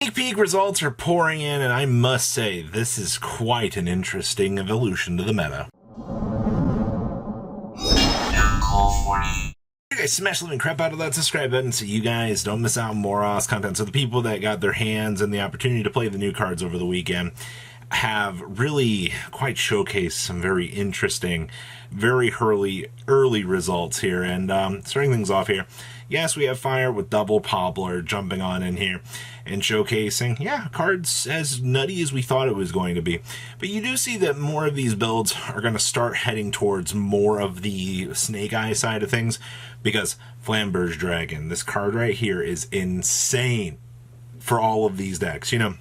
Sneak peek results are pouring in, and I must say, this is quite an interesting evolution to the meta. You guys smash the living crap out of that subscribe button so you guys don't miss out on more awesome content. So the people that got their hands and the opportunity to play the new cards over the weekend have really quite showcased some very interesting, very early results here. And starting things off here, yes, we have Fire with double Poplar jumping on in here and showcasing, yeah, cards as nutty as we thought it was going to be. But you do see that more of these builds are going to start heading towards more of the Snake Eye side of things, because Flamberge Dragon, this card right here, is insane for all of these decks, you know.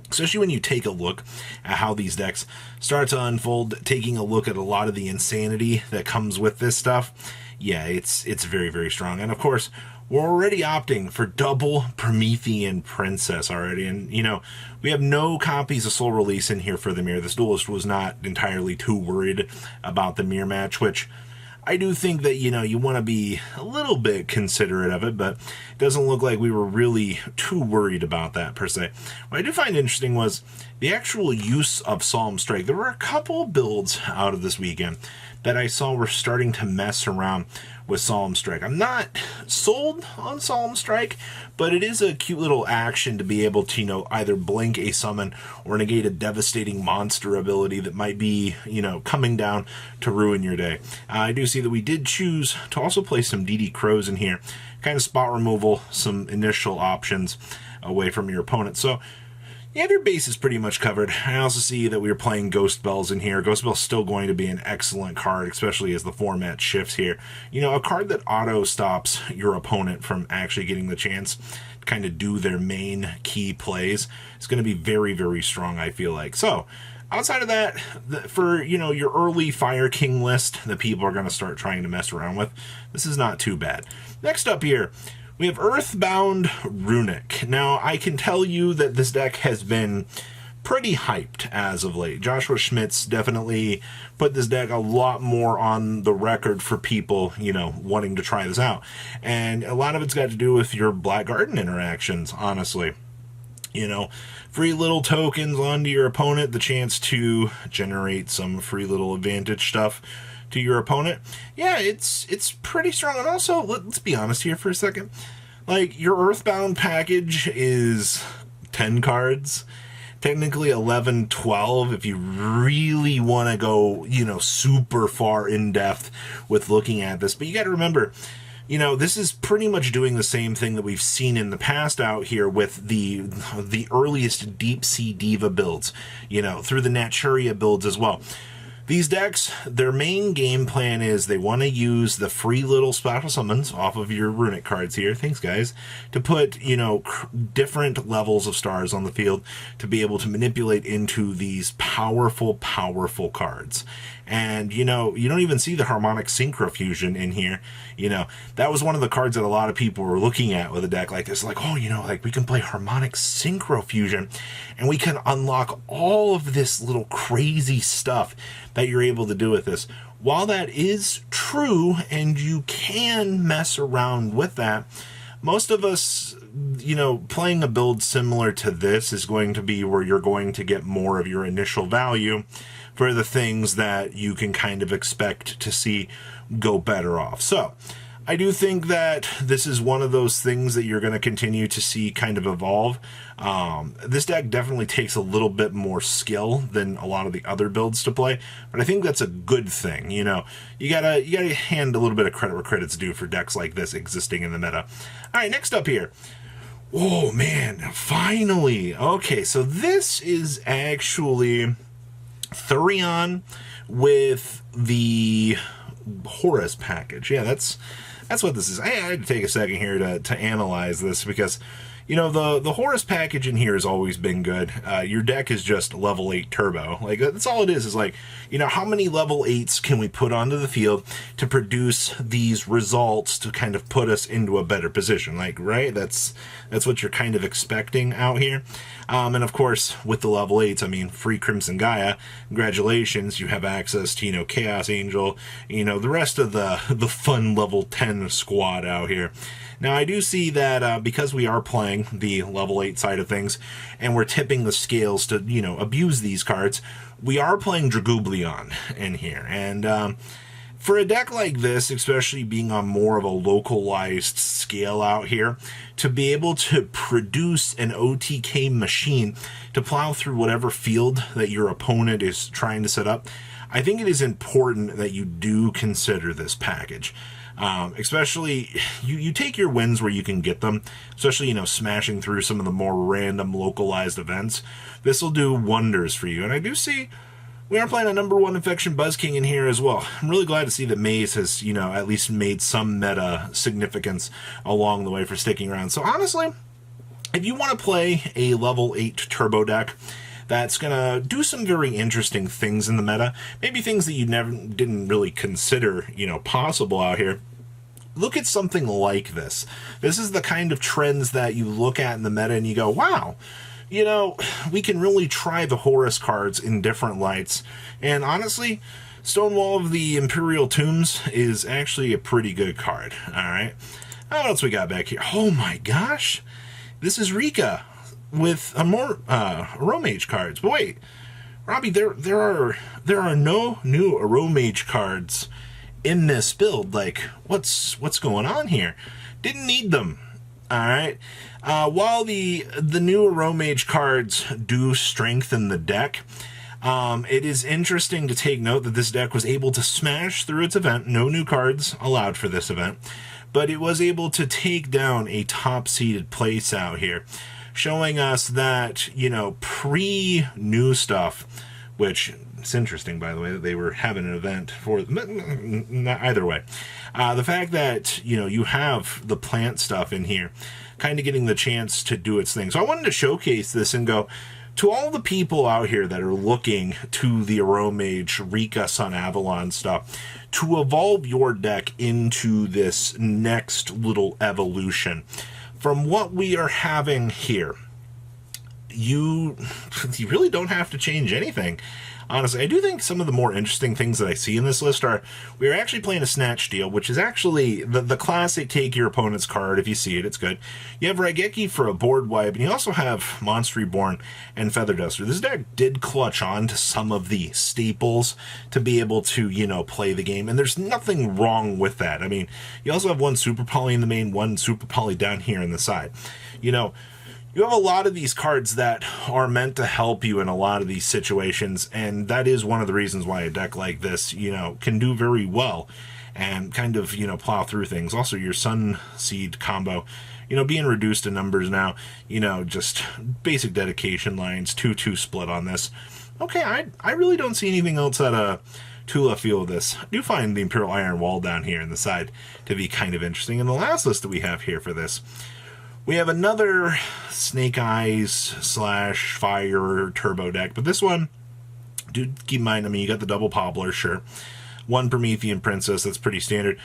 Especially when you take a look at how these decks start to unfold, taking a look at a lot of the insanity that comes with this stuff. Yeah, it's very, very strong. And of course, we're already opting for double Promethean Princess already. And, you know, we have no copies of Soul Release in here for the mirror. This duelist was not entirely too worried about the mirror match, which I do think that, you know, you want to be a little bit considerate of it, but it doesn't look like we were really too worried about that per se. What I did find interesting was the actual use of Solemn Strike. There were a couple builds out of this weekend that I saw were starting to mess around with Solemn Strike. I'm not sold on Solemn Strike, but it is a cute little action to be able to, you know, either blink a summon or negate a devastating monster ability that might be, you know, coming down to ruin your day. I do see that we did choose to also play some DD Crows in here, kind of spot removal, some initial options away from your opponent. So yeah, their base is pretty much covered. I also see that we are playing Ghost Bells in here. Ghost Bells still going to be an excellent card, especially as the format shifts here. You know, a card that auto stops your opponent from actually getting the chance to kind of do their main key plays is going to be very, very strong, I feel like. So outside of that, for, you know, your early Fire King list that people are going to start trying to mess around with, this is not too bad. Next up here, we have Earthbound Runick. Now, I can tell you that this deck has been pretty hyped as of late. Joshua Schmitz definitely put this deck a lot more on the record for people, you know, wanting to try this out. And a lot of it's got to do with your Black Garden interactions, honestly. You know, free little tokens onto your opponent, the chance to generate some free little advantage stuff to your opponent. Yeah, it's pretty strong. And also, let's be honest here for a second. Like, your Earthbound package is 10 cards. Technically 11, 12 if you really want to go, you know, super far in depth with looking at this. But you got to remember, you know, this is pretty much doing the same thing that we've seen in the past out here with the earliest Deep Sea Diva builds, you know, through the Naturia builds as well. These decks, their main game plan is they want to use the free little special summons off of your Runic cards here, thanks guys, to put, you know, different levels of stars on the field to be able to manipulate into these powerful, powerful cards. And, you know, you don't even see the Harmonic Synchro Fusion in here. You know, that was one of the cards that a lot of people were looking at with a deck like this. Like, oh, you know, like we can play Harmonic Synchro Fusion and we can unlock all of this little crazy stuff that you're able to do with this. While that is true and you can mess around with that, most of us, you know, playing a build similar to this is going to be where you're going to get more of your initial value for the things that you can kind of expect to see go better off. So I do think that this is one of those things that you're going to continue to see kind of evolve. This deck definitely takes a little bit more skill than a lot of the other builds to play, but I think that's a good thing. You know, you gotta hand a little bit of credit where credit's due for decks like this existing in the meta. All right, next up here. Oh man, finally. Okay, so this is actually Therion with the Horus package. Yeah, that's what this is. I had to take a second here to analyze this because, you know, the Horus package in here has always been good. Your deck is just level 8 turbo. Like, that's all it is like, you know, how many level 8s can we put onto the field to produce these results to kind of put us into a better position? Like, right? That's what you're kind of expecting out here. And of course, with the level 8s, I mean, free Crimson Gaia, congratulations, you have access to, you know, Chaos Angel, you know, the rest of the fun level 10 squad out here. Now, I do see that because we are playing playing the level 8 side of things, and we're tipping the scales to, you know, abuse these cards, we are playing Dragoblion in here. And for a deck like this, especially being on more of a localized scale out here, to be able to produce an OTK machine to plow through whatever field that your opponent is trying to set up, I think it is important that you do consider this package. Especially, you take your wins where you can get them, especially, you know, smashing through some of the more random localized events. This will do wonders for you. And I do see we are playing a #1 Infection Buzz King in here as well. I'm really glad to see that Maze has, you know, at least made some meta significance along the way for sticking around. So honestly, if you want to play a level 8 turbo deck that's going to do some very interesting things in the meta, maybe things that you didn't really consider, you know, possible out here, look at something like this. This is the kind of trends that you look at in the meta and you go, wow, you know, we can really try the Horus cards in different lights. And honestly, Stonewall of the Imperial Tombs is actually a pretty good card. All right. What else we got back here? Oh my gosh. This is Rika with a more Aromage cards. But wait, Robbie, there are no new Aromage cards in this build. Like, what's going on here? Didn't need them. All right. While the new Aromage cards do strengthen the deck, it is interesting to take note that this deck was able to smash through its event. No new cards allowed for this event, but it was able to take down a top-seeded place out here, showing us that, you know, pre-new stuff, which it's interesting, by the way, that they were having an event for either way. The fact that, you know, you have the plant stuff in here kind of getting the chance to do its thing. So I wanted to showcase this and go to all the people out here that are looking to the Aromage, Rika, Sun Avalon stuff to evolve your deck into this next little evolution. From what we are having here, you really don't have to change anything. Honestly, I do think some of the more interesting things that I see in this list are, we're actually playing a Snatch Deal, which is actually the classic take your opponent's card. If you see it, it's good. You have Raigeki for a board wipe, and you also have Monster Reborn and Feather Duster. This deck did clutch on to some of the staples to be able to, you know, play the game, and there's nothing wrong with that. I mean, you also have one Super Poly in the main, one Super Poly down here in the side. You know, you have a lot of these cards that are meant to help you in a lot of these situations, and that is one of the reasons why a deck like this, you know, can do very well and kind of, you know, plow through things. Also, your Sun Seed combo, you know, being reduced to numbers now, you know, just basic dedication lines, 2-2 split on this. Okay, I really don't see anything else out of too left field with this. I do find the Imperial Iron Wall down here in the side to be kind of interesting. And the last list that we have here for this, we have another Snake Eyes / Fire Turbo deck, but this one, do keep in mind, I mean, you got the double Poplar, sure. One Promethean Princess, that's pretty standard.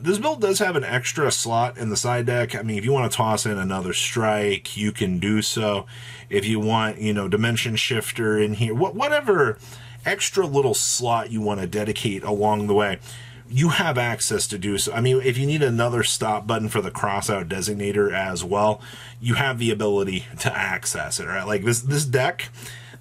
This build does have an extra slot in the side deck. I mean, if you want to toss in another Strike, you can do so. If you want, you know, Dimension Shifter in here, whatever extra little slot you want to dedicate along the way, you have access to do so. I mean, if you need another stop button for the crossout designator as well, you have the ability to access it, right? Like this deck,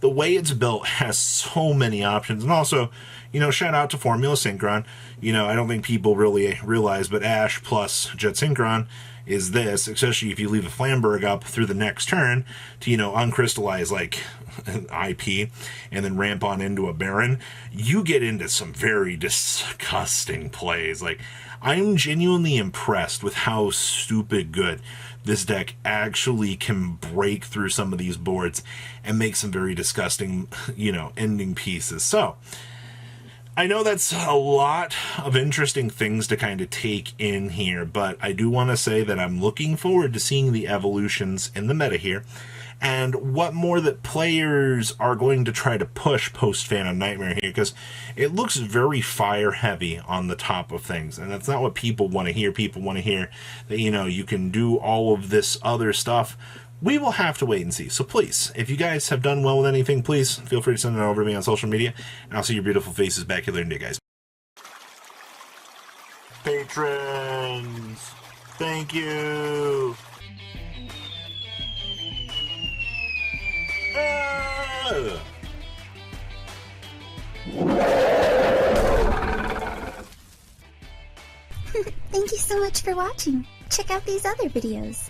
the way it's built has so many options. And also, you know, shout out to Formula Synchron. You know, I don't think people really realize, but Ash plus Jet Synchron is this, especially if you leave a Flamberg up through the next turn to, you know, uncrystallize like an IP and then ramp on into a Baron, you get into some very disgusting plays. Like, I'm genuinely impressed with how stupid good this deck actually can break through some of these boards and make some very disgusting, you know, ending pieces. So I know that's a lot of interesting things to kind of take in here, but I do want to say that I'm looking forward to seeing the evolutions in the meta here, and what more that players are going to try to push post Phantom Nightmare here, because it looks very fire heavy on the top of things, and that's not what people want to hear. People want to hear that, you know, you can do all of this other stuff. We will have to wait and see. So please, if you guys have done well with anything, please feel free to send it over to me on social media, and I'll see your beautiful faces back here later today, guys. Patrons, thank you. Ugh. Thank you so much for watching. Check out these other videos.